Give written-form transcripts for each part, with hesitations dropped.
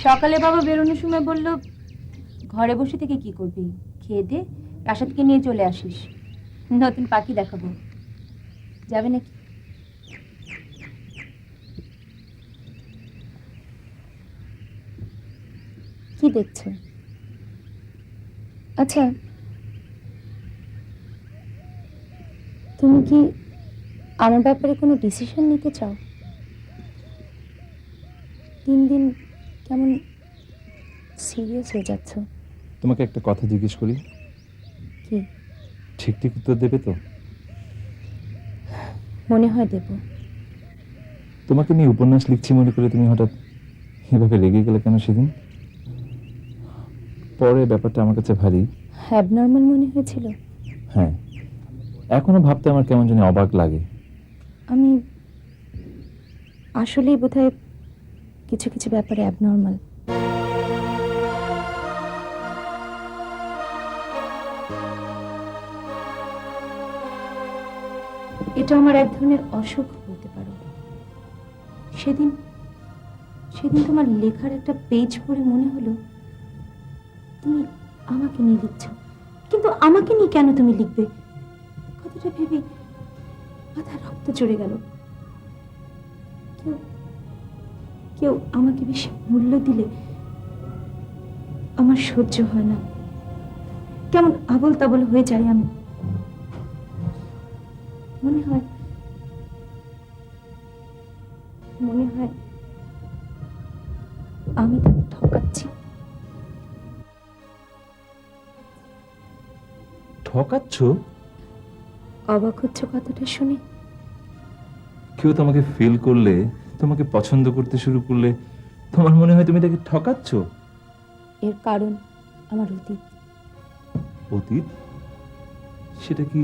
সকালে বাবা বেরোনোর সময় বলল, ঘরে বসে থেকে কি করবি, খেয়ে দে, রাশাদকে নিয়ে চলে আসিস, নতুন পাখি দেখাবো। যাবে নাকি? কি দেখছো? আচ্ছা, তুমি কি আমার ব্যাপারে কোনো ডিসিশন নিতে চাও? দিন দিন কেমন সিরিয়াস হয়ে যাচ্ছ। তোমাকে একটা কথা জিজ্ঞেস করি, কি? ঠিক ঠিক উত্তর দেবে তো? মনে হয় দেব। তোমাকে নিয়ে উপন্যাস লিখছি মনে করে তুমি হঠাৎ এভাবে রেগে গেলে কেন সেদিন? পরে ব্যাপারটা আমার কাছে ভারী অ্যাবনর্মাল মনে হয়েছিল। হ্যাঁ, এখনো ভাবতে আমার কেমন জানি অবাক লাগে। আমি আসলেই বোধহয় কিছু কিছু ব্যাপারে অ্যাবনর্মাল। এটা আমার এক ধরনের অসুখ বলতে পারো। সেদিন সেদিন তোমার লেখার একটা পেজ পড়ে মনে হলো তুমি আমাকে নিয়ে লিখছো, কিন্তু আমাকে নিয়ে কেন তুমি লিখবে? কথাটা ভেবে মাথায় রক্ত চড়ে গেল। কেউ কেউ আমাকে বেশি মূল্য দিলে আমার সহ্য হয় না, কেমন আবল তাবল হয়ে যায় আমি। মনে হয় আমি তাকে ঠকাচ্ছি। ঠকাচ্ছ? অবাক হচ্ছ কথাটা শুনে? কেউ তোমাকে ফিল করলে, তোমাকে পছন্দ করতে শুরু করলে তোমার মনে হয় তুমি তাকে ঠকাচ্ছ? এর কারণ আমার অতীত। অতীত? সেটা কি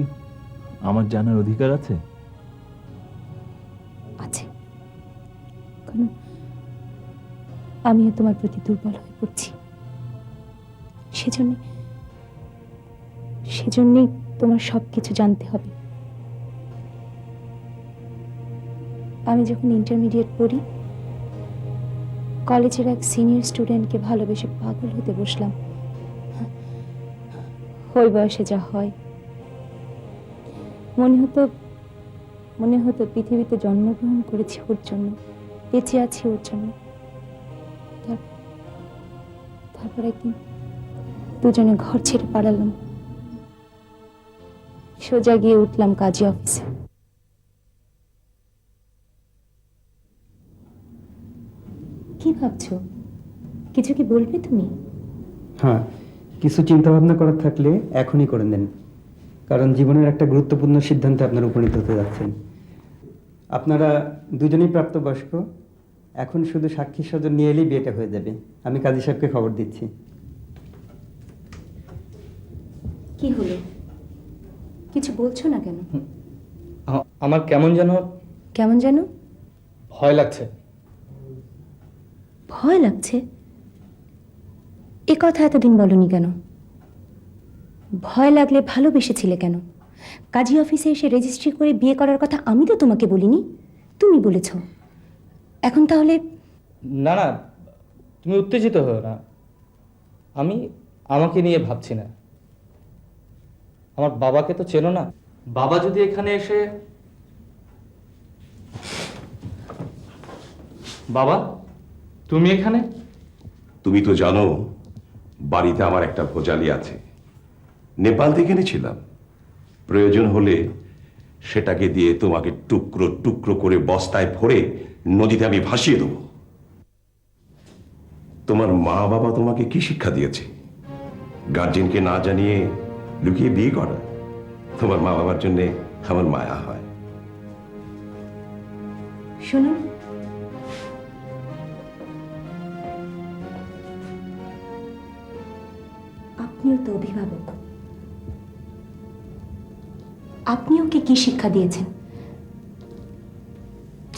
আমার জানার অধিকার আছে? আছে, কারণ আমিও তোমার প্রতি দুর্বল হয়ে পড়ছি। সেজন্যই তোমার সবকিছু জানতে হবে। আমি যখন ইন্টারমিডিয়েট পড়ি, কলেজের এক সিনিয়র স্টুডেন্টকে ভালোবেসে পাগল হতে বসলাম। ওই বয়সে যা হয়, মনে হতো পৃথিবীতে জন্মগ্রহণ করেছি ওর জন্য, বেঁচে আছি ওর জন্য। তারপর একদিন দুজনে ঘর ছেড়ে পালালাম, সোজা গিয়ে উঠলাম কাজী অফিসে। কি ভাবছো? কিছু কি বলবে তুমি? হ্যাঁ, কিছু চিন্তা ভাবনা করার থাকলে এখনই করে নেন, কারণ জীবনের একটা গুরুত্বপূর্ণ সিদ্ধান্তে আপনারা উপনীত হতে যাচ্ছেন। আপনারা দুজনেই প্রাপ্তবয়স্ক, এখন শুধু সাক্ষী স্বজন নিয়ে এলেই বিয়েটা হয়ে যাবে। আমি কাজী সাহেবকে খবর দিচ্ছি। কি হলো? কিছু বলছো না কেন? আমার কেমন যেন ভয় লাগছে। ভয় লাগছে? এ কথা এতদিন বলনি কেন? ভয় লাগলে ভালোবেসেছিলে কেন? কাজী অফিসে এসে রেজিস্ট্রি করে বিয়ে করার কথা আমি তো তোমাকে বলিনি, তুমি বলেছ। এখন তাহলে? না না, তুমি উত্তেজিত হও না। আমি আমাকে নিয়ে ভাবছি না। আমার বাবাকে তো চেনো না। বাবা যদি এখানে এসে... বাবা, তুমি এখানে? তুমি তো জানো বাড়িতে আমার একটা ভোজালি আছে, নেপাল থেকে এনেছিলাম। প্রয়োজন হলে সেটাকে দিয়ে তোমাকে টুকরো টুকরো করে বস্তায় ভরে নদীতে আমি ভাসিয়ে দেব। তোমার মা বাবা তোমাকে কি শিক্ষা দিয়েছে? গার্জেনকে না জানিয়ে লুকিয়ে বিয়ে করা? তোমার মা বাবার জন্য আমার মায়া হয়। শুনুন, আপনিও তো অভিভাবক, আপনি ওকে কি শিক্ষা দিয়েছেন?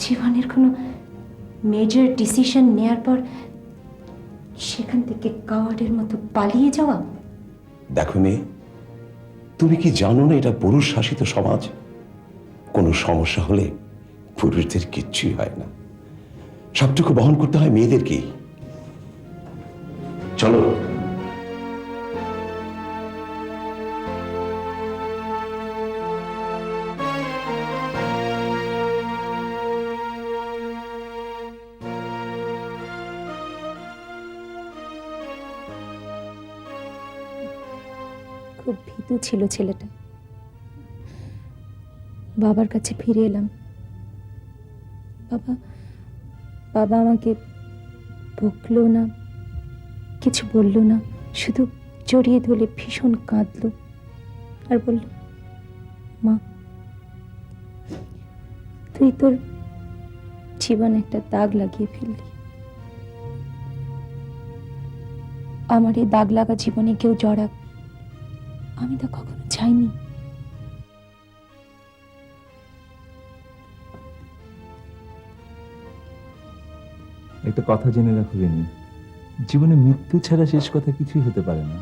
জীবনের কোনো মেজর ডিসিশন নেয়ার পর সেখান থেকে কাওয়ার্ডের মতো পালিয়ে যাওয়া? দেখো মেয়ে, তুমি কি জানো না এটা পুরুষ শাসিত সমাজ? কোনো সমস্যা হলে পুরুষদের কিচ্ছুই হয় না, সবটুকু বহন করতে হয় মেয়েদেরকেই। চলো। খুব ভীতু ছিল ছেলেটা। বাবার কাছে ফিরে এলাম। বাবা বাবা আমাকে বকলো না, কিছু বললো না, শুধু জড়িয়ে ধরে ভীষণ কাঁদলো আর বলল, মা তুই তোর জীবনে একটা দাগ লাগিয়ে ফেললি। আমার এই দাগ লাগা জীবনে কেউ জড়াক আমি তো কখনো চাইনি। একটা কথা জেনে রাখো রিনি, জীবনে মৃত্যু ছাড়া শেষ কথা কিছুই হতে পারে না।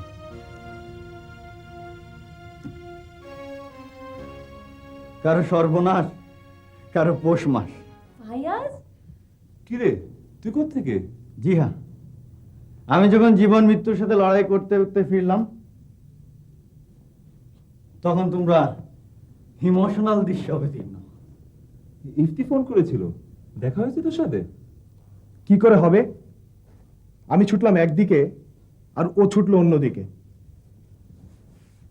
কারো সর্বনাশ, কারো পৌষ মাস। ফায়াজ, কিরে তুই কোত্থেকে? জি হ্যাঁ, আমি যখন জীবন মৃত্যুর সাথে লড়াই করতে করতে ফিরলাম, তখন তোমরা ইমোশনাল দৃশ্য অবতীর্ণ। ইফতি ফোন করেছিল, দেখা হয়েছে তোর সাথে? কি করে হবে? আমি ছুটলাম একদিকে আর ও ছুটলো অন্যদিকে।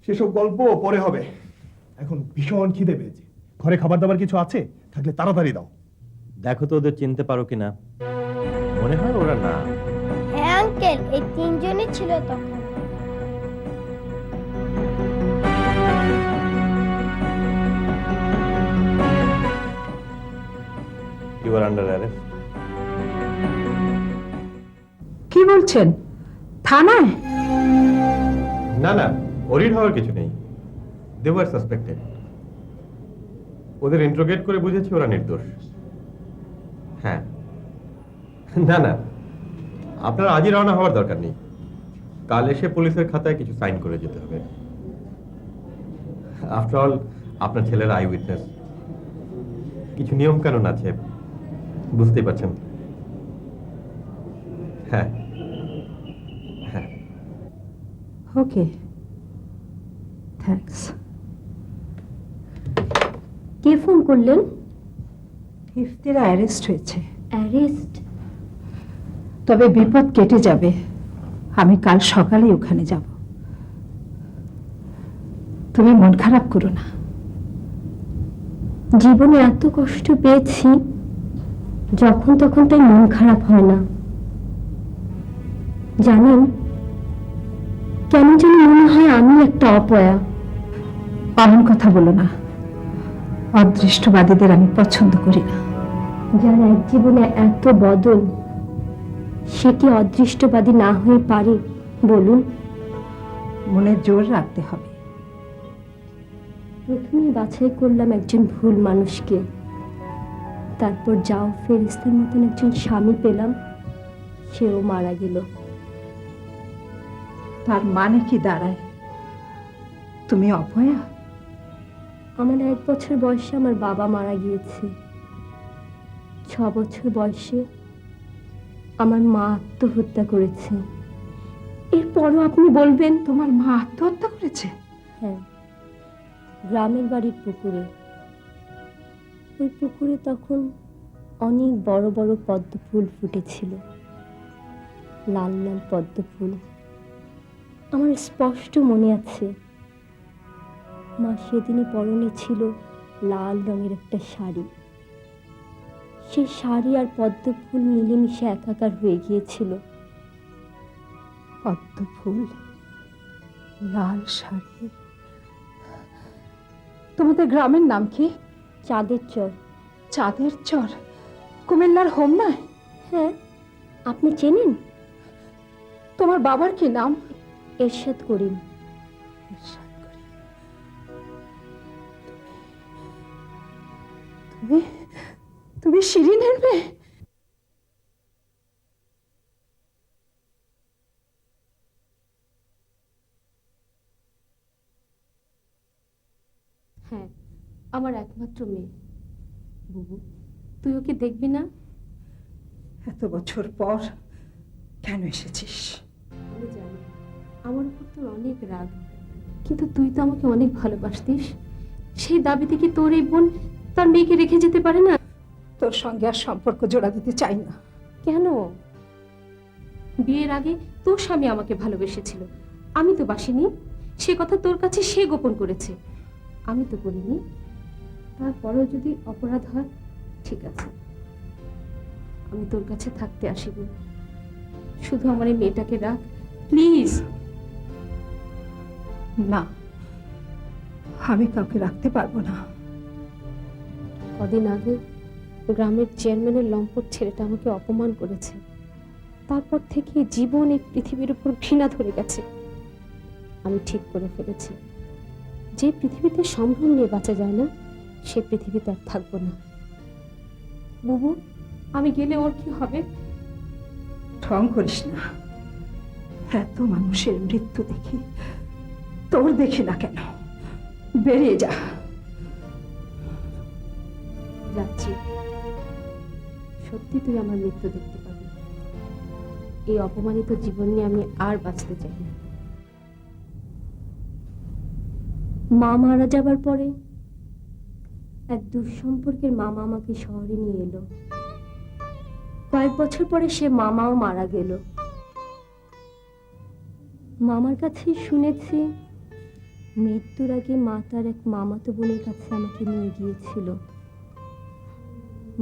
সেসব গল্প পরে হবে, এখন ভীষণ খিদে পেয়েছে। ঘরে খাবার দাবার কিছু আছে? থাকলে তাড়াতাড়ি দাও। দেখো তো ওদের চিনতে পারো কিনা। মনে হয় ওরা না। হ্যাঁ আঙ্কেল, এই তিনজনই ছিল তখন। You are under arrest. কি বলছেন? থানায়? না না, ওরিড হওয়ার কিছু নেই। They were suspected. ওদের ইন্ট্রোগেট করে বুঝেছি ওরা নির্দোষ। হ্যাঁ, না না, আপনার আজই রওনা হওয়ার দরকার নেই। কাল এসে পুলিশের খাতায় কিছু সাইন করে যেতে হবে। আফটার অল আপনার ছেলের আই উইটনেস। কিছু নিয়ম কানুন আছে, বুঝতেই পারছেন। হ্যাঁ হ্যাঁ। ওকে, থ্যাঙ্কস। কে ফোন করলেন? ইফতিরা অ্যারেস্ট হয়েছে। অ্যারেস্ট? তবে বিপদ কেটে যাবে। আমি কাল সকালে ওখানে যাব। তুমি মন খারাপ করো না। জীবনে এত কষ্ট পেয়েছি, যখন তখন তাই মন খারাপ হয় না। জানেন, কেন যেন মনে হয় আমি একটা অপয়া। অমন কথা বলো না। অদৃষ্টবাদীদের আমি পছন্দ করি না। যার এক জীবনে এত বদল, সে কি অদৃষ্টবাদী না হয়ে পারে বলুন? মনে জোর রাখতে হবে। প্রথমে বাছাই করলাম একজন ভুল মানুষকে, তারপর যাও ফেরেশতার মতন একজন স্বামী পেলাম, সেও মারা গেল। তার মানে কি দাঁড়ায়? তুমি অপয়া? আমার 1 বছর বয়সে আমার বাবা মারা গিয়েছে। 6 বছর বয়সে আমার মা আত্মহত্যা করেছে। এরপরও আপনি বলবেন তোমার মা আত্মহত্যা করেছে? হ্যাঁ, গ্রামের বাড়ির পুকুরে। ওই পুকুরে তখন অনেক বড় বড় পদ্ম ফুল ফুটেছিল, লাল লাল পদ্ম ফুল। আমার স্পষ্ট মনে আছে, মা সেদিনই পরনে ছিল লাল রঙের একটা শাড়ি। সেই শাড়ি আর পদ্ম ফুল মিলেমিশে একাকার হয়ে গিয়েছিল। পদ্ম ফুল, লাল শাড়ি। তোমাদের গ্রামের নাম কি? চাঁদের চর। চাঁদের চর? কুমিল্লার হোম নয়? হ্যাঁ, আপনি চেনেন? তোমার বাবার কি নাম? এরশাদ করিম। তুমি তুমি শিরিনের মেয়ে? হ্যাঁ, আমার একমাত্র মেয়ে। বুবু, তুই ওকে দেখবি না? এত বছর পর কেন এসেছিস? আমি তোর অনেক রাগ, কিন্তু তুই তো আমাকে অনেক ভালোবাসতিস। সেই দাবিতে কি তোর এই বোন তার মেয়েকে রেখে যেতে পারে না? তোর সঙ্গে আর সম্পর্ক জোড়া দিতে চাই না। কেন? বিয়ের আগে তোর স্বামী আমাকে ভালোবেসেছিল, আমি তো বাসিনি। সে কথা তোর কাছে সে গোপন করেছে, আমি তো বলিনি। তারপরেও যদি অপরাধ হয়, ঠিক আছে, আমি তোর কাছে থাকতে আসিব। শুধু আমার এই মেয়েটাকে রাখ, প্লিজ। না, আমি কাউকে রাখতে পারবো না। কদিন আগে গ্রামের চেয়ারম্যানের লম্পট ছেলেটা আমাকে অপমান করেছে। তারপর থেকে জীবন এই পৃথিবীর উপর ঘৃণা ধরে গেছে। আমি ঠিক করে ফেলেছি, যে পৃথিবীতে সম্ভ্রম নিয়ে বাঁচা যায় না, সে পৃথিবীতে আর থাকবো না। বুবু, আমি গেলে ওর কি হবে? ঠং করিস না। এত মানুষের মৃত্যু দেখি, তোর দেখি না কেন? বেরিয়ে যা। যাচ্ছি। সত্যি তুই আমার মৃত্যু দেখতে পাবি। এই অপমানিত জীবন নিয়ে আমি আর বাঁচতে চাই না। মা মারা যাবার পরে এক দুঃসম্পর্কের মামা আমাকে শহরে নিয়ে এলো। কয়েক বছর পরে সে মামাও মারা গেল। মামার কাছে শুনেছি মৃত্যুর আগে মা তার এক মামাতো বোনের কাছে আমাকে নিয়ে গিয়েছিল।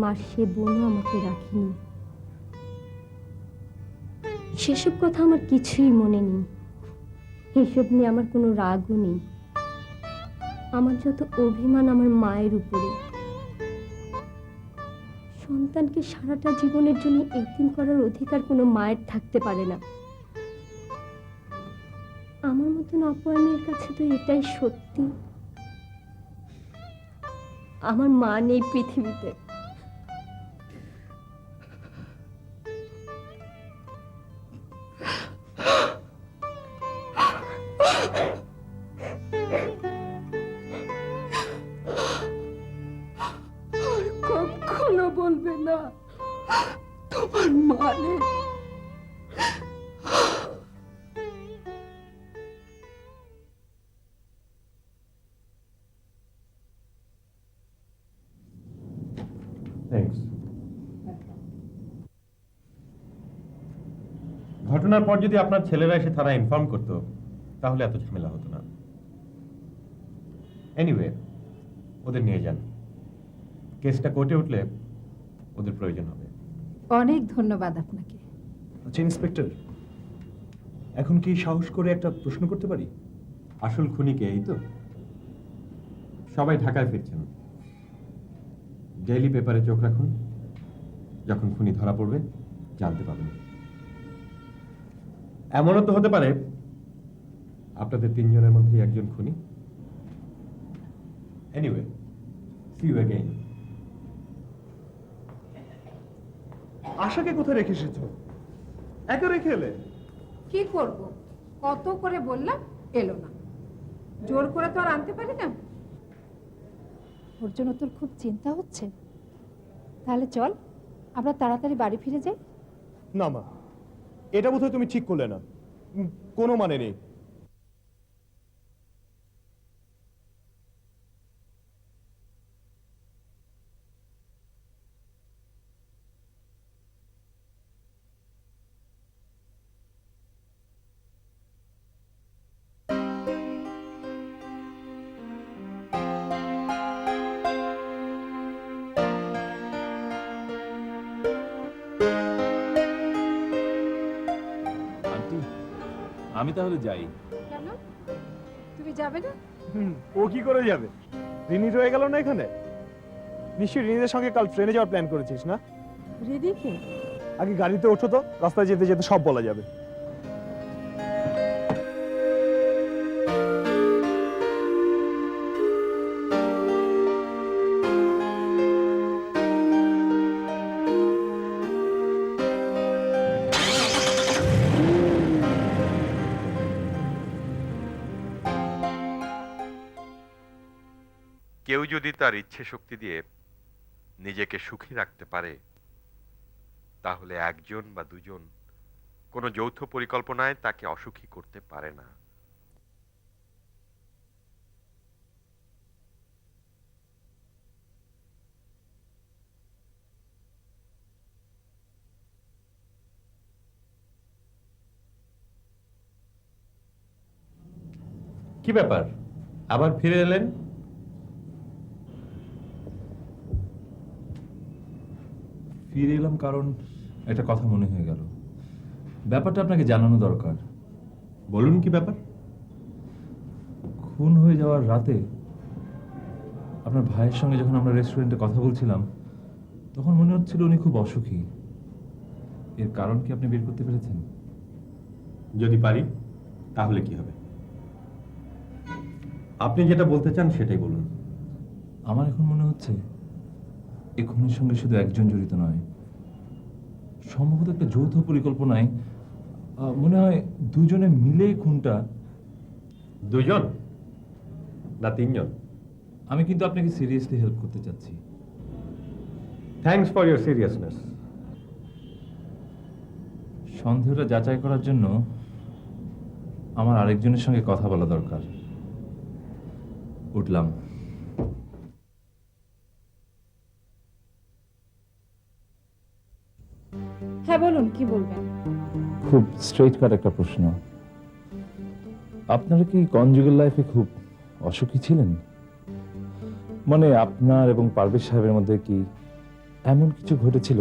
মার সে বোনও আমাকে রাখিনি। সেসব কথা আমার কিছুই মনে নেই। এসব নিয়ে আমার কোনো রাগও নেই। আমার যত অভিমান আমার মায়ের উপরে। সন্তানকে সারাটা জীবনের জন্য এতিম করার অধিকার কোনো মায়ের থাকতে পারে না। আমার মতন অপয়ানের কাছে তো এটাই সত্যি। আমার মা নেই পৃথিবীতে। কখনো বলবে না তোমার মা নেই। থ্যাঙ্কস। ঘটনার পর যদি আপনার ছেলেরা এসে থানায় ইনফর্ম করতো, তাহলে এত ঝামেলা হতো না। এনিওয়ে, ওদের নিয়ে যান। কেসটা কোর্টে উঠলে ওদের প্রয়োজন হবে। অনেক ধন্যবাদ আপনাকে। আচ্ছা ইন্সপেক্টর, এখন কি সাহস করে একটা প্রশ্ন করতে পারি? আসল খুনিকে এই তো? সবাই ঢাকায় ফিরছেন। ডেইলি পেপারে চোখ রাখুন, যখন খুনি ধরা পড়বে জানতে পারবেন। এমনও তো হতে পারে আপনাদের তিনজনের মধ্যে একজন খুনি। Anyway, see you again. আশাকে কোথায় রেখে এসেছো? একা রেখে এলে? কি করব? কত করে বললাম, এলো না। জোর করে তো আর আনতে পারি না। ওর জন্য তোর খুব চিন্তা হচ্ছে? তাহলে চল আমরা তাড়াতাড়ি বাড়ি ফিরে যাই। না মা, এটা বোধহয় তুমি ঠিক করলে না। কোনো মানে নেই। আন্টি, আমি তাহলে যাই। কেন তুমি যাবে না? ও কি করে যাবে? রিনি রয়ে গেল না এখানে? নিশ্চয়ই রিনিদের সঙ্গে কাল ট্রেনে যাওয়ার প্ল্যান করেছিস না? রিদিকে আগে গাড়িতে ওঠো তো, রাস্তায় যেতে যেতে সব বলা যাবে। কেউ যদি তার ইচ্ছে শক্তি দিয়ে নিজেকে সুখী রাখতে পারে, তাহলে একজন বা দুজন কোনো যৌথ পরিকল্পনায় তাকে অসুখী করতে পারে না। কি ব্যাপার, আবার ফিরে এলেন? ফিরে এলাম কারণ একটা কথা মনে হয়ে গেল। ব্যাপারটা আপনাকে জানানো দরকার। বলুন কি ব্যাপার? খুন হয়ে যাওয়ার রাতে আপনার ভাইয়ের সঙ্গে যখন আমরা রেস্টুরেন্টে কথা বলছিলাম, তখন মনে হচ্ছিল উনি খুব অসুখী। এর কারণ কি আপনি বের করতে পেরেছেন? যদি পারি তাহলে কি হবে? আপনি যেটা বলতে চান সেটাই বলুন। আমার এখন মনে হচ্ছে এই খুনের সঙ্গে শুধু একজন জড়িত নয়, সম্ভবত একটা যৌথ পরিকল্পনায় মনে হয় দুজনে মিলে খুনটা। দুজন না তিনজন? আমি কিন্তু আপনাকে সিরিয়াসলি হেল্প করতে চাচ্ছি। Thanks for your seriousness. সন্দেহটা যাচাই করার জন্য আমার আরেকজনের সঙ্গে কথা বলা দরকার। উঠলাম। হ্যাঁ বলুন, কি বলবেন? খুব স্ট্রেইট কাট একটা প্রশ্ন। আপনারা কি কনজুগাল লাইফে খুব অসুখী ছিলেন? মানে আপনার এবং পারভেজ সাহেবের মধ্যে কি এমন কিছু ঘটেছিল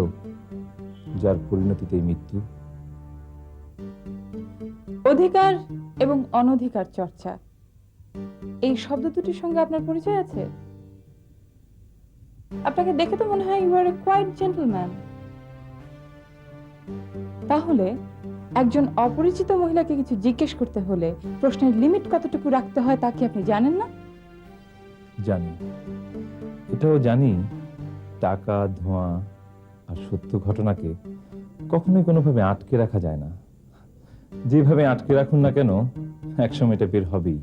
যার পরিণতিতে এই মৃত্যু? অধিকার এবং অনধিকার চর্চা, এই শব্দ দুটির সঙ্গে আপনার পরিচয় আছে? আপনাকে দেখে তো মনে হয় you are a quite gentleman. তাহলে একজন অপরিচিত মহিলাকে কিছু জিজ্ঞেস করতে হলে প্রশ্নের লিমিট কতটুকু রাখতে হয় তা কি আপনি জানেন না? জানি, এটাও জানি টাকা, ধোঁয়া আর সত্য ঘটনাকে কখনোই কোনোভাবে আটকে রাখা যায় না। যেভাবে আটকে রাখুন না কেন, একসময় এটা বের হবেই।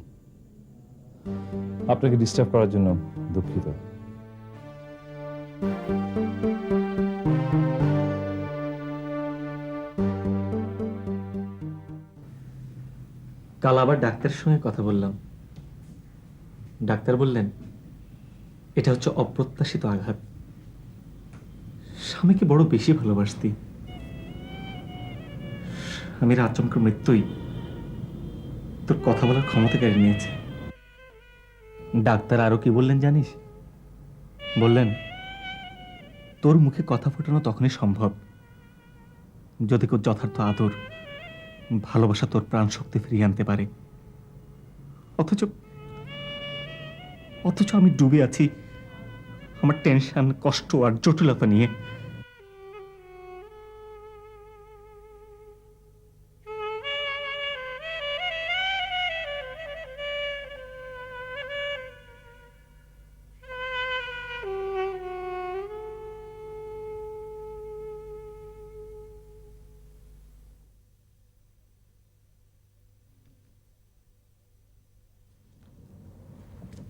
আপনাকে ডিস্টার্ব করার জন্য দুঃখিত। কাল আবার ডাক্তারের সঙ্গে কথা বললাম। ডাক্তার বললেন এটা হচ্ছে অপ্রত্যাশিত আঘাত। স্বামীকে বড় বেশি ভালোবাসতি, স্বামীর আচমকা মৃত্যুই তোর কথা বলার ক্ষমতা কেড়ে নিয়েছে। ডাক্তার আরো কি বললেন জানিস? বললেন তোর মুখে কথা ফোটানো তখনই সম্ভব যদি কেউ যথার্থ আদর, ভালোবাসা তোর প্রাণ শক্তি ফিরিয়ে আনতে পারে। অথচ অথচ আমি ডুবে আছি আমার টেনশন, কষ্ট আর জটিলতা নিয়ে।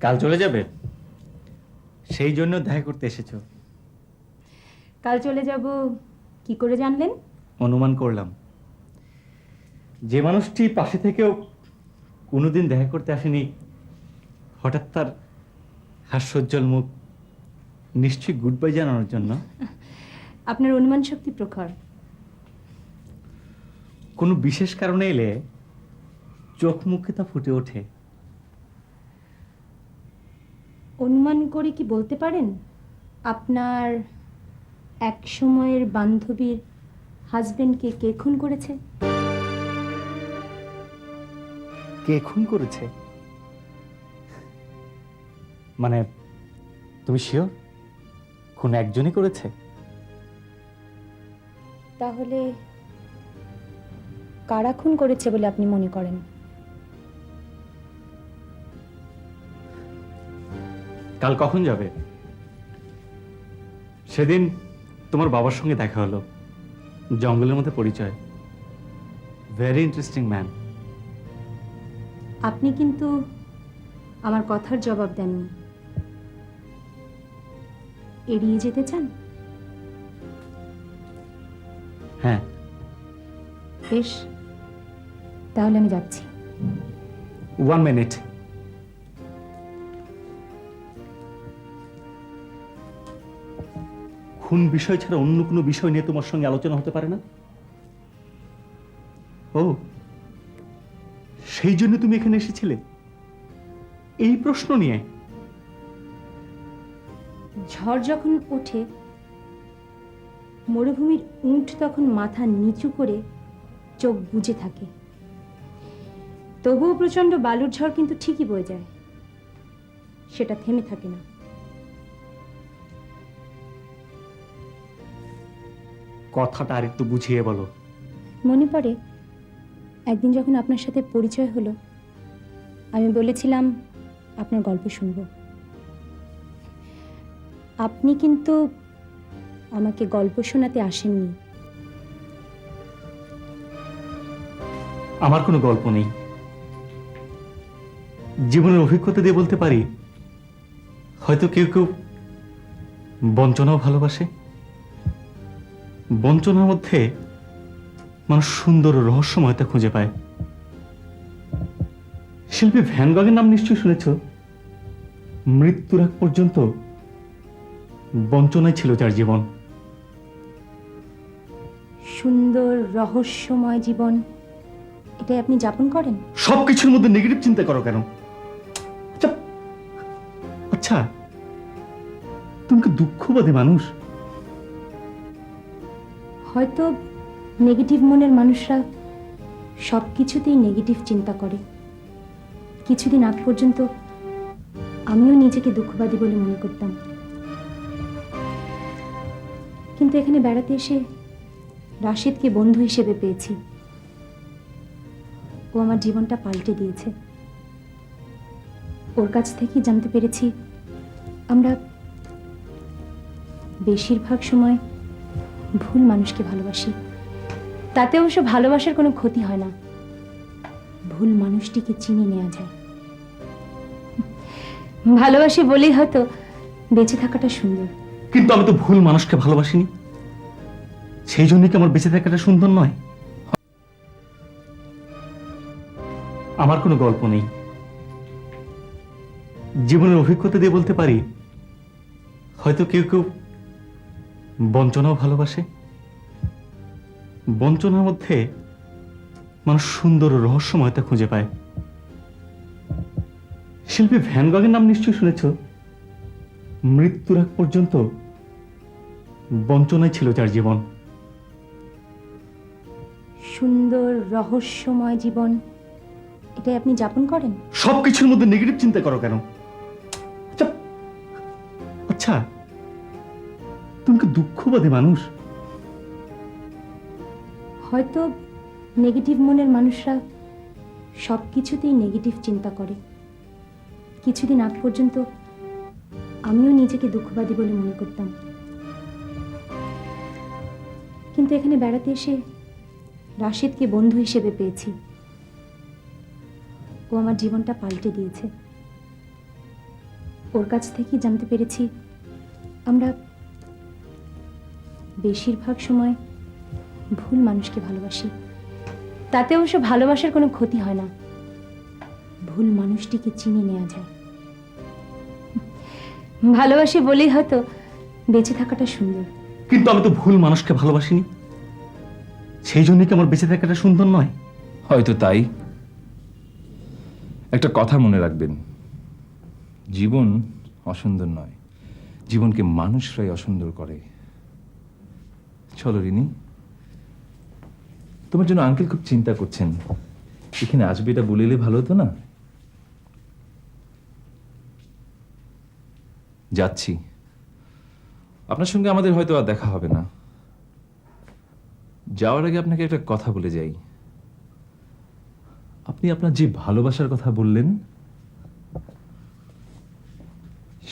কাল চলে যাবে, সেই জন্য দেখা করতে এসেছো? কাল চলে যাব কি করে জানলেন? অনুমান করলাম যে মানুষটি পাশে থেকেও কোনোদিন দেখা করতে আসেনি, হঠাৎ তার হাস্যোজ্জ্বল মুখ, নিশ্চয়ই গুড বাই জানানোর জন্য। আপনার অনুমান শক্তি প্রখর। কোনো বিশেষ কারণে এলে চোখ মুখে তা ফুটে ওঠে। অনুমান করে কি বলতে পারেন আপনার এক সময়ের বান্ধবীর হাজবেন্ডকে কে খুন করেছে? কে খুন করেছে? মানে তুমি শিওর খুন একজনই করেছে? তাহলে কারা খুন করেছে বলে আপনি মনে করেন? কাল কখন যাবে? সেদিন তোমার বাবার সঙ্গে দেখা হলো, জঙ্গলের মধ্যে পরিচয়। Very interesting man. আপনি কিন্তু আমার কথার জবাব দেননি। এড়িয়ে যেতে চান? হ্যাঁ। বেশ, তাহলে আমি যাচ্ছি। 1 মিনিট। খুন বিষয় ছাড়া অন্য কোনো বিষয় নিয়ে তোমার সঙ্গে আলোচনা হতে পারে না? ও, সেই জন্য তুমি এখানে এসেছিলে? এই প্রশ্ন নিয়ে? ঝড় যখন ওঠে, মরুভূমির উট তখন মাথা নিচু করে চোখ বুজে থাকে। তবুও প্রচন্ড বালুর ঝড় কিন্তু ঠিকই বয়ে যায়, সেটা থেমে থাকে না। কথাটা আর একটু বুঝিয়ে বলো। মনে পড়ে একদিন যখন আপনার সাথে পরিচয় হলো, আমি বলেছিলাম আপনার গল্প শুনব। আপনি কিন্তু আমাকে গল্প শোনাতে আসেননি। আমার কোনো গল্প নেই। জীবনের অভিজ্ঞতা দিয়ে বলতে পারি, হয়তো কেউ কেউ বঞ্চনাও ভালোবাসে। বঞ্চনার মধ্যে মানুষ সুন্দর ও রহস্যময়তা খুঁজে পায়। শিল্পী ভ্যান গগের নাম নিশ্চয়ই শুনেছ। মৃত্যুর আগ পর্যন্ত বঞ্চনাই ছিল যার জীবন। সুন্দর রহস্যময় জীবন, এটাই আপনি যাপন করেন? সবকিছুর মধ্যে নেগেটিভ চিন্তা করো কেন? আচ্ছা আচ্ছা, তুমি কি দুঃখবাদী মানুষ? হয়তো নেগেটিভ মনের মানুষরা সবকিছুতেই নেগেটিভ চিন্তা করে। কিছুদিন আগ পর্যন্ত আমিও নিজেকে দুঃখবাদী বলে মনে করতাম, কিন্তু এখানে বেড়াতে এসে রাশিদকে বন্ধু হিসেবে পেয়েছি। ও আমার জীবনটা পাল্টে দিয়েছে। ওর কাছ থেকেই জানতে পেরেছি আমরা বেশিরভাগ সময় ভুল মানুষকে ভালোবাসি। তাতে অবশ্য ভালোবাসার কোনো ক্ষতি হয় না, ভুল মানুষটিকে চিনে নেওয়া যায়। ভালোবাসি বলেই হয়তো বেঁচে থাকাটা সুন্দর। কিন্তু আমি তো ভুল মানুষকে ভালোবাসিনি, সেই জন্যই কি আমার বেঁচে থাকাটা সুন্দর নয়? আমার কোনো গল্প নেই। জীবনের অভিজ্ঞতা দিয়ে বলতে পারি, হয়তো কেউ কেউ বঞ্চনাও ভালোবাসে। বঞ্চনার মধ্যে মানুষ সুন্দর ও রহস্যময়তা খুঁজে পায়। শিল্পী ভ্যান গগের নাম নিশ্চয়ই শুনেছ। মৃত্যুর আগ পর্যন্ত বঞ্চনাই ছিল যার জীবন। সুন্দর রহস্যময় জীবন, এটাই আপনি যাপন করেন? সবকিছুর মধ্যে নেগেটিভ চিন্তা করো কেন? আচ্ছা আচ্ছা, তুমি কি দুঃখবাদী মানুষ? হয়তো নেগেটিভ মনের মানুষরা সবকিছুতেই নেগেটিভ চিন্তা করে। কিছুদিন আগ পর্যন্ত আমিও নিজেকে দুঃখবাদী বলে মনে করতাম, কিন্তু এখানে বেড়াতে এসে রাশিদকে বন্ধু হিসেবে পেয়েছি। ও আমার জীবনটা পাল্টে দিয়েছে। ওর কাছ থেকেই জানতে পেরেছি আমরা বেশিরভাগ সময় ভুল মানুষকে ভালোবাসি। তাতে অবশ্য ভালোবাসার কোনো ক্ষতি হয় না, ভুল মানুষটিকে চিনে নেওয়া যায়। ভালোবাসি বলেই হয়তো বেঁচে থাকাটা সুন্দর। কিন্তু আমি তো ভুল মানুষকে ভালোবাসিনি, সেই জন্যই কি আমার বেঁচে থাকাটা সুন্দর নয়? হয়তো তাই। একটা কথা মনে রাখবেন, জীবন অসুন্দর নয়, জীবনকে মানুষরাই অসুন্দর করে। চলো রিনি, তোমার জন্য আঙ্কেল খুব চিন্তা করছেন। এখানে আসবে এটা বলে এলে ভালো হতো না? যাচ্ছি, আপনার সঙ্গে আমাদের হয়তো আর দেখা হবে না। যাওয়ার আগে আপনাকে একটা কথা বলে যাই। আপনি আপনার যে ভালোবাসার কথা বললেন,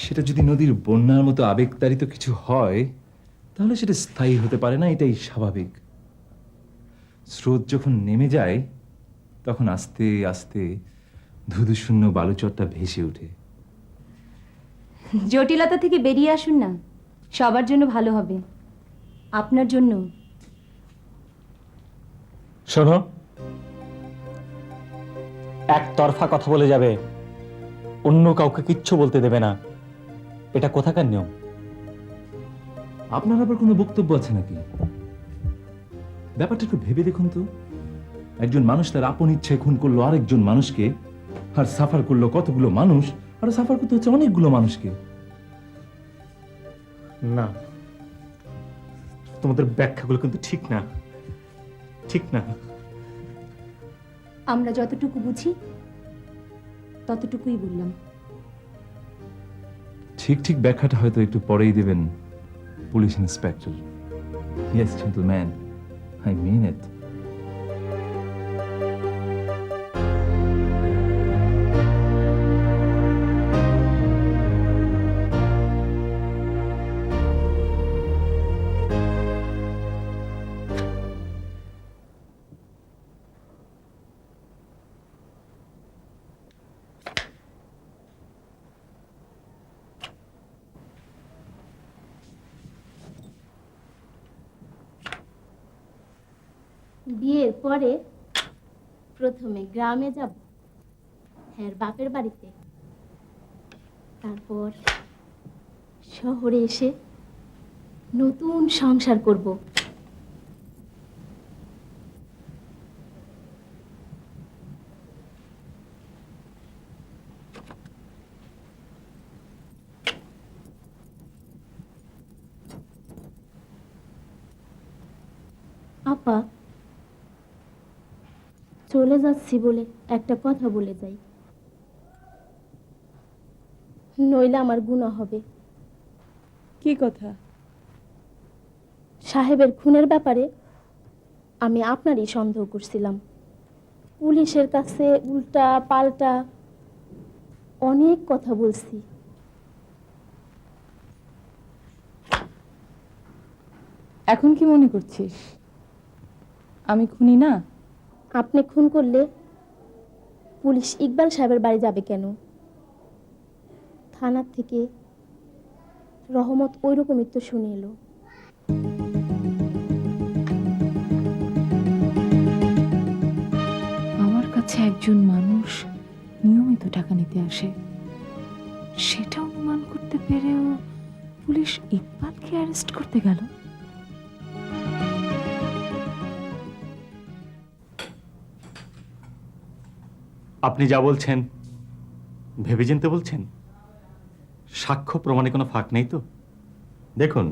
সেটা যদি নদীর বন্যার মতো আবেগতাড়িত কিছু হয়, তাহলে সেটা স্থায়ী হতে পারে না, এটাই স্বাভাবিক। স্রোত যখন নেমে যায়, তখন আস্তে আস্তে ধুধুশূন্য বালুচরটা ভেসে ওঠে। জটিলতা থেকে বেরিয়ে আসুন না, সবার জন্য ভালো হবে, আপনার জন্য। শোনো, একতরফা কথা বলে যাবে, অন্য কাউকে কিচ্ছু বলতে দেবে না, এটা কোথাকার নিয়ম? আপনার আবার কোনো বক্তব্য আছে নাকি? ব্যাপারটা একটু ভেবে দেখুন তো। একজন মানুষ তার আপন ইচ্ছায় খুন করলো আরেকজন মানুষকে, আর সাফার করলো কতগুলো মানুষ, আর সাফার করতে হচ্ছে অনেকগুলো মানুষকে। না, তোমাদের ব্যাখ্যাগুলো কিন্তু ঠিক না, ঠিক না। আমরা যতটুকু বুঝি ততটুকুই বললাম। ঠিক ঠিক ব্যাখ্যাটা হয়তো একটু পরেই দেবেন police inspector. Yes gentleman, I mean it. বিয়ের পরে প্রথমে গ্রামে যাব, হ্যাঁ বাপের বাড়িতে, তারপর শহরে এসে নতুন সংসার করব। আপা, চলে যাচ্ছি বলে একটা কথা বলে যাই, নইলে আমার গুনাহ হবে। কি কথা? সাহেবের খুনের ব্যাপারে আমি আপনারই সন্দেহ করছিলাম। পুলিশের কাছে উল্টা পাল্টা অনেক কথা বলছি। এখন কি মনে করছিস আমি খুনি না? আপনি খুন করলে পুলিশ ইকবাল সাহেবের বাড়ি যাবে কেন? থানার থেকে রহমত ওই রকমই তো শুনে এলো। আমার কাছে একজন মানুষ নিয়মিত টাকা নিতে আসে, সেটা অনুমান করতে পেরেও পুলিশ ইকবালকে অ্যারেস্ট করতে গেল। আপনি যা বলছেন ভেবেচিন্তে বলছেন? সাক্ষ্য প্রমাণে কোনো ফাঁক নেই তো? দেখুন,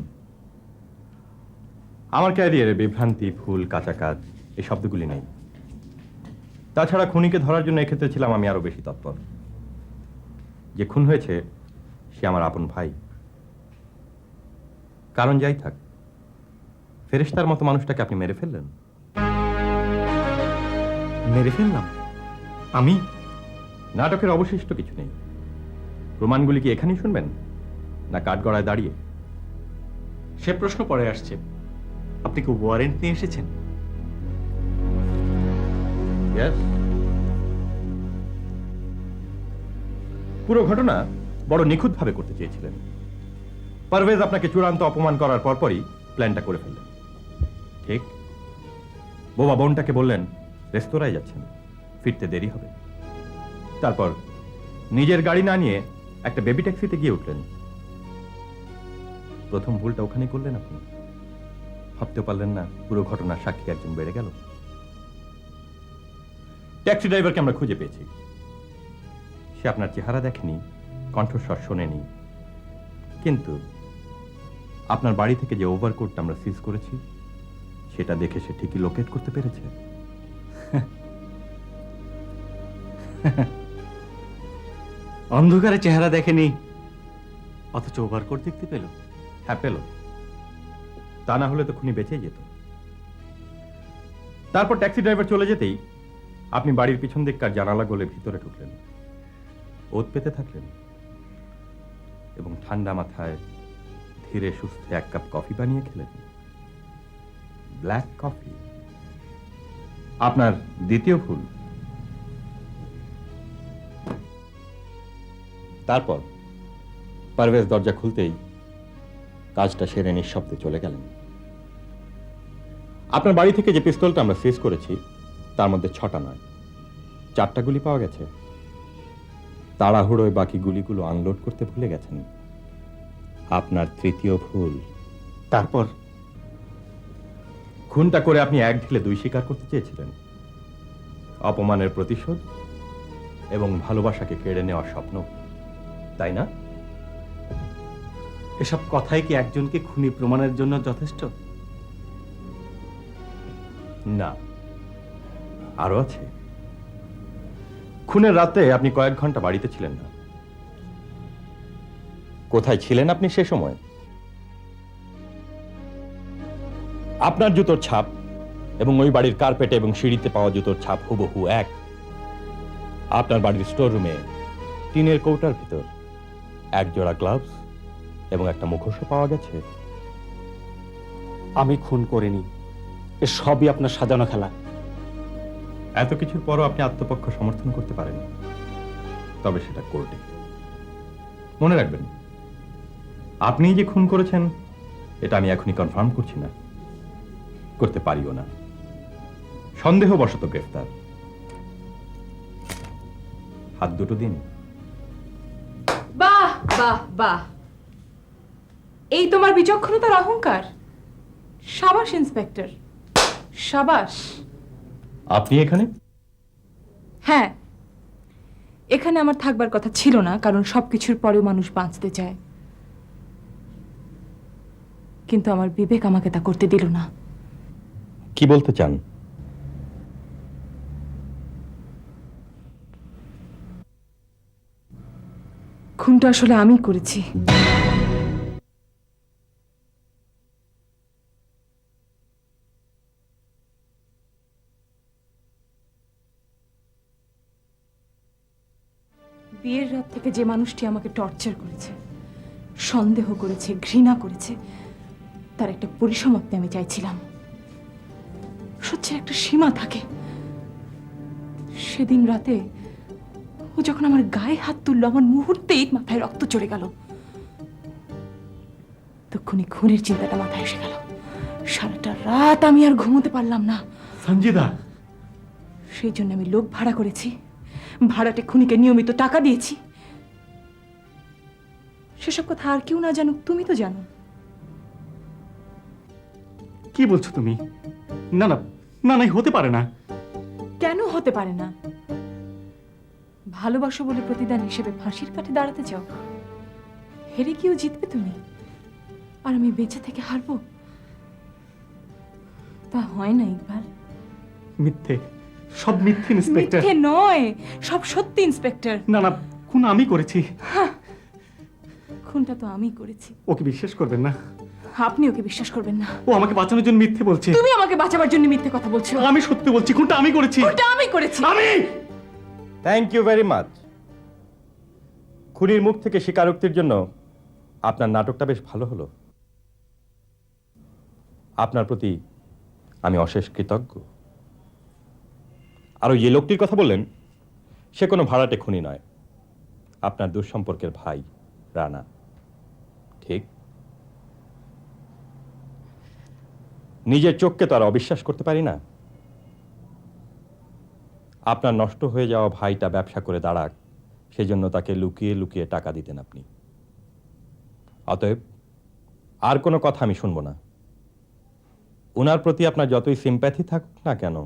আমার ক্যারিয়ারে বিভ্রান্তি, ভুল, কাঁচা কাজ এই শব্দগুলি নেই। তাছাড়া খুনিকে ধরার জন্য এক্ষেত্রে ছিলাম আমি আরো বেশি তৎপর। যে খুন হয়েছে সে আমার আপন ভাই। কারণ যাই থাক, ফেরেশতার মতো মানুষটাকে আপনি মেরে ফেললেন। মেরে ফেললাম আমি? নাটকের অবশিষ্ট কিছু নেই। প্রমাণগুলি কি এখানেই শুনবেন, না কাঠগড়ায় দাঁড়িয়ে? সে প্রশ্ন পরে আসছে। আপনি কি ওয়ারেন্ট নিয়ে এসেছেন? Yes. পুরো ঘটনা বড় নিখুঁতভাবে করতে চেয়েছিলেন। পারভেজ আপনাকে চূড়ান্ত অপমান করার পরপরই প্ল্যানটা করে ফেললেন। ঠিক বোবা বোনটাকে বললেন রেস্তোরাঁয় যাচ্ছেন, ফিরতে দেরি হবে। তারপর নিজের গাড়ি না নিয়ে একটা বেবি ট্যাক্সিতে গিয়ে উঠলেন। প্রথম ভুলটা ওখানেই করলেন আপনি। ভাবতেও পারলেন না পুরো ঘটনার সাক্ষী একজন বেড়ে গেল। ট্যাক্সি ড্রাইভারকে আমরা খুঁজে পেয়েছি। সে আপনার চেহারা দেখেনি, কণ্ঠস্বর শোনেনি, কিন্তু আপনার বাড়ি থেকে যে ওভারকোটটা আমরা সিজ করেছি সেটা দেখে সে ঠিকই লোকেট করতে পেরেছে। অন্ধকারে চেহারা দেখেনি, অথচ ওভারকোট দেখতে পেল। হ্যাঁ, পেল। তা না হলে তো খুনি বেঁচে যেত। তারপর ট্যাক্সি ড্রাইভার চলে যেতেই আপনি বাড়ির পিছন দিককার জানালা গলে ভিতরে ঢুকলেন, ওত পেতে থাকলেন এবং ঠান্ডা মাথায় ধীরে সুস্থে এক কাপ কফি বানিয়ে খেলেন। Black coffee. আপনার দ্বিতীয় ভুল। তারপর পারভেজ দরজা খুলতেই কাজটা সেরে নিঃশব্দে চলে গেলেন। আপনার বাড়ি থেকে যে পিস্তলটা আমরা সিজ করেছি তার মধ্যে 6টা নয় 4টা গুলি পাওয়া গেছে। তাড়াহুড়োয় বাকি গুলিগুলো আনলোড করতে ভুলে গেছেন। আপনার তৃতীয় ভুল। তারপর খুনটা করে আপনি এক ঢিলে 2 স্বীকার করতে চেয়েছিলেন, অপমানের প্রতিশোধ এবং ভালোবাসাকে কেড়ে নেওয়ার স্বপ্ন, তাই না? এসব কথাই কি একজনকে খুনি প্রমাণের জন্য যথেষ্ট? না, আরো আছে। খুনের রাতে আপনি কয়েক ঘন্টা বাড়িতে ছিলেন না। কোথায় ছিলেন আপনি সে সময়? আপনার জুতোর ছাপ এবং ওই বাড়ির কার্পেটে এবং সিঁড়িতে পাওয়া জুতোর ছাপ হুবহু এক। আপনার বাড়ির স্টোর রুমে টিনের কৌটার ভিতর এক জোড়া গ্লাভস এবং একটা মুখোশও পাওয়া গেছে। আমি খুন করিনি, এ সবই আপনার সাজানো খেলা। এত কিছুর পরও আপনি আত্মপক্ষ সমর্থন করতে পারেন, তবে সেটা কোর্টে। মনে রাখবেন, আপনি যে খুন করেছেন এটা আমি এখনই কনফার্ম করছি না, করতে পারিও না। সন্দেহবশত গ্রেফতার। হাত দুটো দিন। বাহ বাহ বাহ, এই তোমার বিচক্ষণতার অহংকার। সাবাস ইন্সপেক্টর, সাবাস। আপনি এখানে? হ্যাঁ, এখানে আমার থাকবার কথা ছিল না, কারণ সবকিছুর পরেও মানুষ বাঁচতে চায়, কিন্তু আমার বিবেক আমাকে তা করতে দিল না। কি বলতে চান? খুনটা আসলে আমি করেছি। বিয়ের রাত থেকে যে মানুষটি আমাকে টর্চার করেছে, সন্দেহ করেছে, ঘৃণা করেছে, তার একটা পরিসমাপ্তি আমি চাইছিলাম। সত্যি একটা সীমা থাকে। সেদিন রাতে ও যখন আমার গায়ে হাত তুললো, আমার মুহূর্তেই মাথায় রক্ত চড়ে গেল। তখনই খুনের চিন্তাটা মাথায় এসে গেল। সারাটা রাত আমি আর ঘুমোতে পারলাম না। সঞ্জিদা, সেই জন্য আমি লোক ভাড়া করেছি, ভাড়াটে খুনিকে নিয়মিত টাকা দিয়েছি। সেসব কথা আর কেউ না জানুক, তুমি তো জানো। কি বলছো তুমি? না না না না, হতে পারে না। কেন হতে পারে না? ভালোবাসো বলে প্রতিদান হিসেবে ফাঁসির কাঠে দাঁড়াতে চাও? হেরে গিয়েও জিতবে তুমি, আর আমি বেঁচে থেকে হারবো? তা হয় না ইকবাল। মিথ্যে, সব মিথ্যে ইন্সপেক্টর। মিথ্যে নয়, সব সত্যি ইন্সপেক্টর। না না, খুন আমি করেছি। খুনটা তো আমি করেছি। ওকে বিশ্বাস করবেন না। আপনি ওকে বিশ্বাস করবেন না। ও আমাকে বাঁচানোর জন্য মিথ্যে বলছে। তুমি আমাকে বাঁচাবার জন্য মিথ্যে কথা বলছো। আমি সত্যি বলছি, খুনটা আমি করেছি। খুনটা আমি করেছি। আমি। Thank you very much. খুনির মুখ থেকে স্বীকারোক্তির জন্য আপনার নাটকটা বেশ ভালো হলো। আপনার প্রতি আমি অশেষ কৃতজ্ঞ। আর ওই যে লোকটির কথা বললেন, সে কোনো ভাড়াটে খুনি নয়, আপনার দুঃসম্পর্কের ভাই রানা। ঠিক? নিজের চোখকে তো আর অবিশ্বাস করতে পারি না। আপনার নষ্ট হয়ে যাওয়া ভাইটা ব্যবসা করে দাঁড়াক, সেই জন্য তাকে লুকিয়ে লুকিয়ে টাকা দিতেন আপনি। অতএব আর কোনো কথা আমি শুনবো না। ওনার প্রতি আপনার যতই সিম্প্যাথি থাকুক না কেন,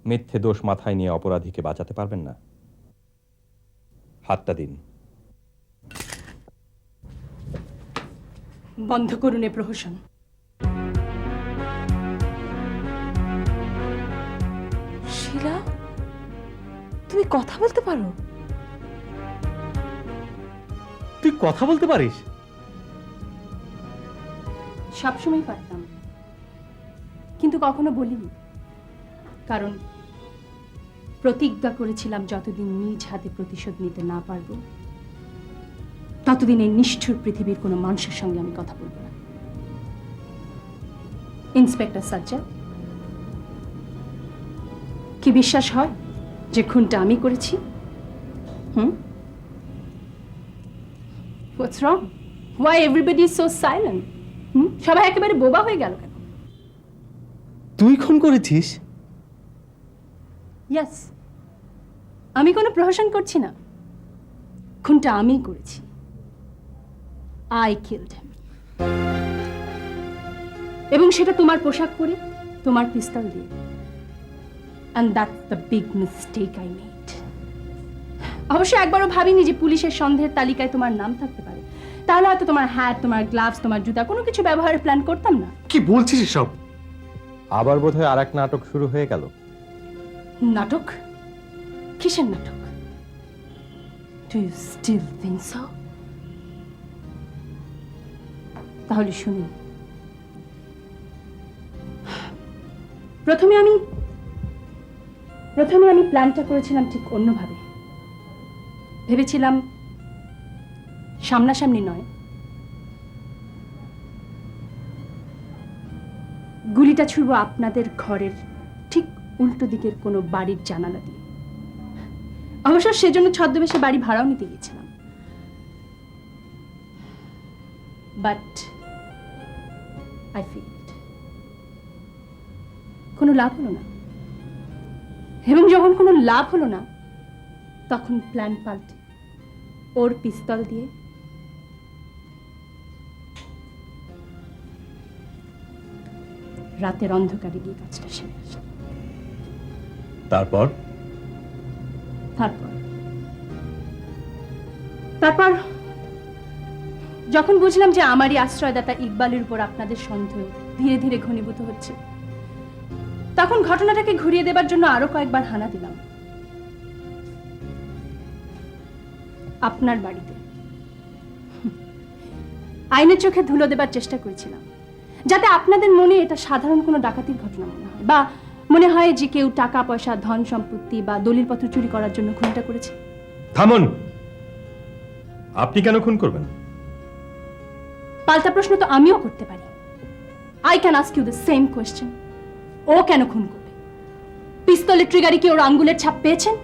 মিথ্যে দোষ মাথায় নিয়ে অপরাধীকে বাঁচাতে পারবেন না। হাতটা দিন। বন্ধ করুন এ প্রহসন। শিলা, তুমি কথা বলতে পারো? তুই কথা বলতে পারিস? সবসময় পারতাম, কিন্তু কখনো বলিনি, কারণ প্রতিজ্ঞা করেছিলাম যতদিন নিজ হাতে প্রতিশোধ নিতে না পারবো, ততদিন এই নিষ্ঠুর পৃথিবীর কোনো মানুষের সঙ্গে আমি কথা বলবো না। ইন্সপেক্টর সাজ্জাদ, কি বিশ্বাস হয় যে খুনটা আমি করেছি? What's wrong? Why everybody is so silent? সবাই একেবারে বোবা হয়ে গেল কেন? তুই খুন করেছিস? Yes, আমি কোনো প্রহসন করছি না, খুনটা আমি করেছি। I killed him. এবং সেটা তোমার পোশাক পরে, তোমার পিস্তল দিয়ে। And that's the big mistake I made. অবশ্য একবারও ভাবিনি যে পুলিশের সন্দেহের তালিকায় তোমার নাম থাকতে পারে। তাহলে হয়তো তোমার হ্যাট, তোমার গ্লাভস, তোমার জুতা কোনো কিছু ব্যবহারের প্ল্যান করতাম না। কি বলছিস এসব? আবার বোধহয় আর এক নাটক শুরু হয়ে গেল। নাটক? কিসের নাটক? Do you still think so? তাহলে শুনুন, প্রথমে আমি প্ল্যানটা করেছিলাম ঠিক অন্যভাবে। ভেবেছিলাম সামনাসামনি নয়, গুলিটা ছুড়ব আপনাদের ঘরের ঠিক উল্টো দিকের কোনো বাড়ির জানালা দিয়ে। অবশ্য সেজন্য ছদ্মবেশে বাড়ি ভাড়াও নিতে গিয়েছিলাম, বাট আই ফেইলড। কোনো লাভ হলো না, এবং যখন কোনো লাভ হলো না তখন প্ল্যান পাল্টে ওর পিস্তল দিয়ে রাতের অন্ধকারে গিয়ে কাজটা সেরে আসলাম। তারপর তারপর যখন বুঝলাম যে আমারই আশ্রয়দাতা ইকবালের উপর আপনাদের সন্দেহ ধীরে ধীরে ঘনীভূত হচ্ছে, তখন ঘটনাটাকে ঘুরিয়ে দেবার জন্য আরো কয়েকবার হানা দিলাম আপনার বাড়িতে। আইনের চোখে ধুলো দেবার চেষ্টা করেছিলাম, যাতে আপনাদের মনে এটা সাধারণ কোনো ডাকাতির ঘটনা মনে হয়, বা মনে হয় যে কেউ টাকা পয়সা, ধন সম্পত্তি বা দলিলপত্র চুরি করার জন্য খুনটা করেছে। থামুন, আপনি কেন খুন করবেন? পাল্টা প্রশ্ন তো আমিও করতে পারি। I can ask you the same question. ও কেন খুন করবে? পিস্তলের ট্রিগারে কি ওর আঙ্গুলের ছাপ পেয়েছেন?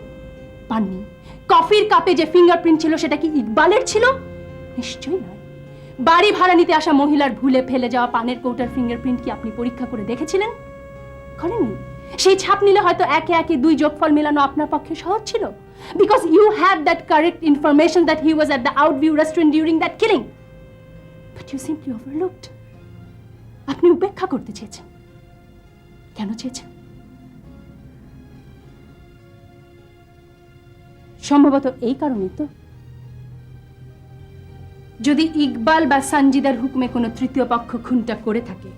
পাননি। কফির কাপে যে ফিঙ্গারপ্রিন্ট ছিল সেটা কি ইকবালের ছিল? নিশ্চয়ই নয়। বাড়ি ভাড়া নিতে আসা মহিলার ভুলে ফেলে যাওয়া পানের কৌটার ফিঙ্গারপ্রিন্ট কি আপনি পরীক্ষা করে দেখেছিলেন? করেননি। সেই ছাপ নিলে হয়তো একে একে দুই যোগফল মেলানো আপনার পক্ষে সহজ ছিল, because you had that correct information that he was at the outview restaurant during that killing, but you simply overlooked. আপনি উপেক্ষা করতে চেয়েছেন। কেন চেয়েছেন? সম্ভবত এই কারণেই তো, যদি ইকবাল বা সঞ্জিদার হুকুমে কোনো তৃতীয় পক্ষ খুনটা করে থাকে,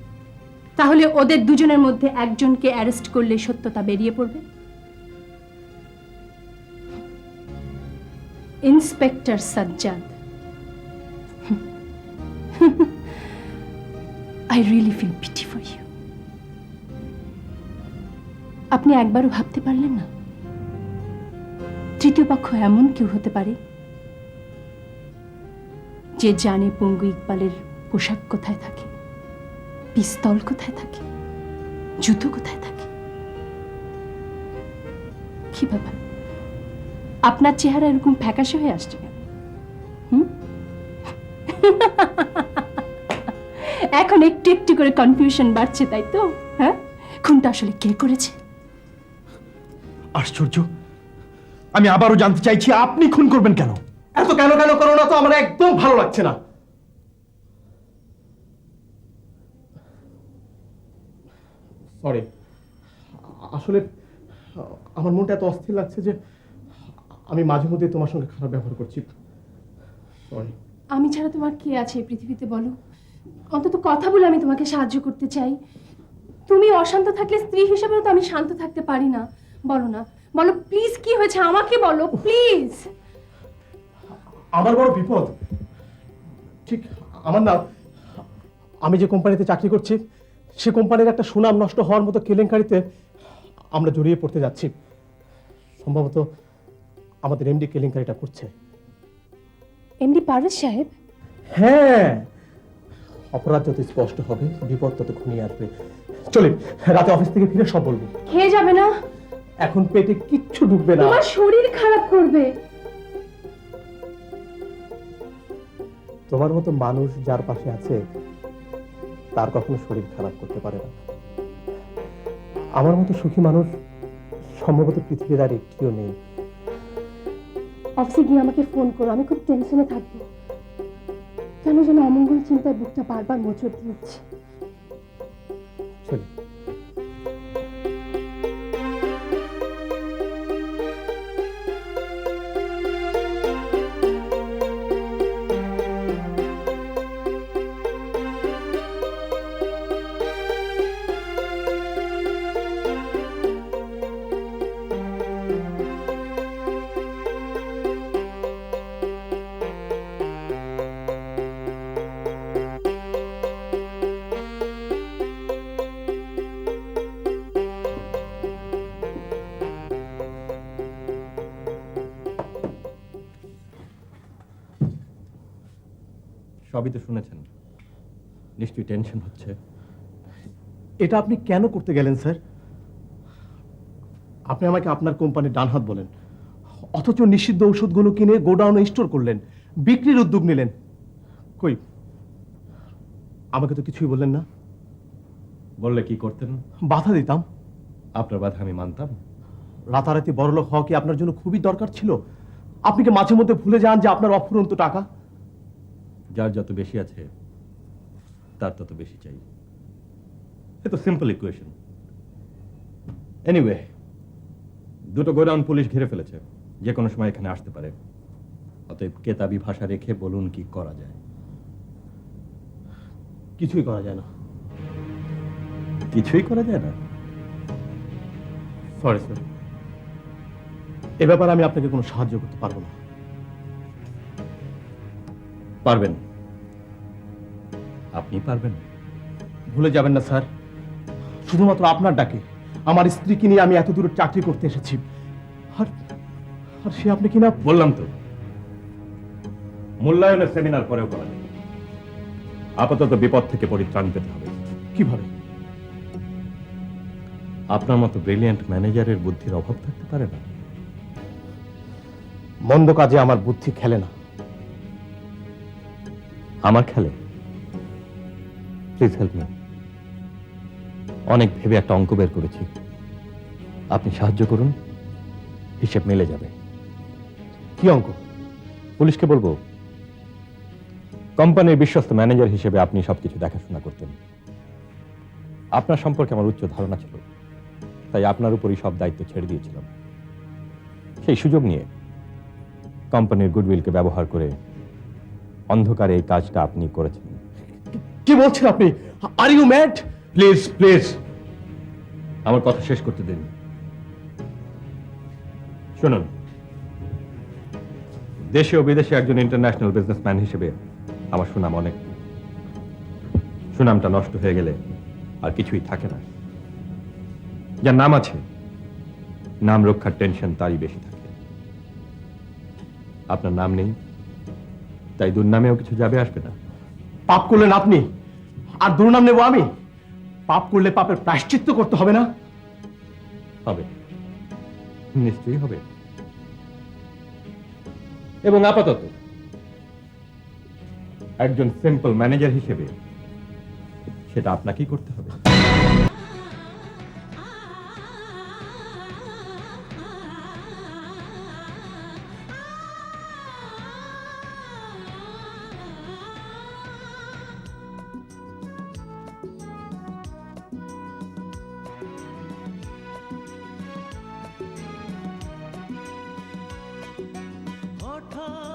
তাহলে ওদের দুজনের মধ্যে একজনকে অ্যারেস্ট করলে সত্যতা বেরিয়ে পড়বে। Inspector Sajjad, I really feel pity for you. আপনি একবারও ভাবতে পারলেন না তৃতীয় পক্ষ এমন কেউ হতে পারে যে জানে পঙ্গু ইকবালের পোশাক কোথায় থাকে, পিস্তল কোথায় থাকে, জুতো কোথায় থাকে? কি ব্যাপার, আপনার চেহারা এরকম ফ্যাকাশে হয়ে আসছে কেন? এখন একটু একটু করে কনফিউশন বাড়ছে, তাই তো? হ্যাঁ, খুনটা আসলে কে করেছে? আশ্চর্য, আমি আবারও জানতে চাইছি আপনি খুন করবেন কেন? এত কেন কেন করো না তো, আমার একদম ভালো লাগছে না। সরি, আসলে আমার মনটা এত অস্থির লাগছে যে আমি মাঝে মধ্যে তোমার সঙ্গে খারাপ ব্যবহার করছি। সরি। আমি ছাড়া তোমার কে আছে এই পৃথিবীতে বলো? অন্তত কথা বলে আমি তোমাকে সাহায্য করতে চাই। তুমি অশান্ত থাকলে স্ত্রী হিসেবেও তো আমি শান্ত থাকতে পারি না। বলো না, বলো প্লিজ, কি হয়েছে আমাকে বলো প্লিজ। আমার বড় বিপদ। ঠিক আমার না, আমি যে কোম্পানিতে চাকরি করছি সে কোম্পানির একটা সুনাম নষ্ট হওয়ার মতো কেলেঙ্কারিতে আমরা জড়িয়ে পড়তে যাচ্ছি। সম্ভবত আমাদের এমডি কেলেঙ্কারিটা করছে। এমডি পারভেজ সাহেব? হ্যাঁ, অপরাধ যত স্পষ্ট হবে বিপদ তত ঘনিয়ে আসবে। চলে রাতে অফিস থেকে ফিরে সব বলবো। খেয়ে যাবে না? এখন পেটে কিচ্ছু ঢুকবে না। তোমার শরীর খারাপ করবে। তোমার মতো মানুষ যার পাশে আছে তার কখনো শরীর খারাপ করতে পারে না। আমার মতো সুখী মানুষ সম্ভবত পৃথিবীর আর একটিও নেই। অফিসে গিয়ে আমাকে ফোন করো, আমি খুব টেনশনে থাকবো। কেন যেন অমঙ্গল চিন্তায় বুকটা বারবার মোচড় দিচ্ছে। চলে। সবই তো শুনেছেন, নিশ্চয়ই টেনশন হচ্ছে। এটা আপনি কেন করতে গেলেন স্যার? আপনি আমাকে আপনার কোম্পানির ডান হাত বলেন, অথচ নিষিদ্ধ ওষুধগুলো কিনে গোডাউনে স্টোর করলেন, বিক্রির উদ্যোগ নিলেন। কই, আমাকে তো কিছুই বললেন না। বললে কি করতেন? বাধা দিতাম। আপনার বাধা আমি মানতাম? রাতারাতি বড়লোক হওয়া কি আপনার জন্য খুবই দরকার ছিল? আপনি কি মাঝে মধ্যে ভুলে যান যে আপনার অফুরন্ত টাকা? যার যত বেশি আছে তার তত বেশি চাই, এ তো সিম্পল ইকুয়েশন। এনিওয়ে, দুটো গোডাউন পুলিশ ঘিরে ফেলেছে, যে কোনো সময় এখানে আসতে পারে। অতএব কেতাবি ভাষা রেখে বলুন কি করা যায়। কিছুই করা যায় না। কিছুই করা যায় না? সরি স্যার, এ ব্যাপারে আমি আপনাকে কোনো সাহায্য করতে পারবো না। পারবেন, আপনি পারবেন। ভুলে যাবেন না স্যার, শুধুমাত্র আপনার ডাকে আমার স্ত্রীকে নিয়ে আমি এত দূর চাকরি করতে এসেছি। আর আর সে আপনি কিনা বললাম তো, মূল্যায়নের সেমিনার পরেও করা যাবে। আপাতত বিপদ থেকে পরিত্রাণ পেতে হবে। কিভাবে? আপনার মতো ব্রিলিয়ান্ট ম্যানেজারের বুদ্ধির অভাব থাকতে পারে না। মন্দ কাজে আমার বুদ্ধি খেলে না। আমার খেলে? Please help me. অনেক ভেবে একটা অঙ্ক বের করেছি, আপনি সাহায্য করুন, হিসেব মিলে যাবে। কি অঙ্ক? পুলিশকে বলবো কোম্পানির বিশ্বস্ত ম্যানেজার হিসেবে আপনি সবকিছু দেখাশোনা করতেন। আপনার সম্পর্কে আমার উচ্চ ধারণা ছিল, তাই আপনার উপরই সব দায়িত্ব ছেড়ে দিয়েছিলাম। সেই সুযোগ নিয়ে কোম্পানির গুডউইলকে ব্যবহার করে অন্ধকারে এই কাজটা আপনি করেছেন। কি বলছেন আপনি? Are you mad? Please please, আমার কথা শেষ করতে দিন। শুনুন, দেশে ও বিদেশে একজন ইন্টারন্যাশনাল বিজনেসম্যান হিসেবে আমার সুনাম অনেক। সুনামটা নষ্ট হয়ে গেলে আর কিছুই থাকে না। যার নাম আছে, নাম রক্ষার টেনশন তারই বেশি থাকে। আপনার নাম নেই, তাই দুর্নামেও কিছু যাবে আসবে না। পাপ করলেন আপনি, আর দুর্নাম নেব আমি? পাপ করলে পাপের প্রায়শ্চিত্ত করতে হবে না? হবে, নিশ্চয়ই হবে। এবং আপাতত একজন সিম্পল ম্যানেজার হিসেবে সেটা আপনাকেই করতে হবে। হঠাৎ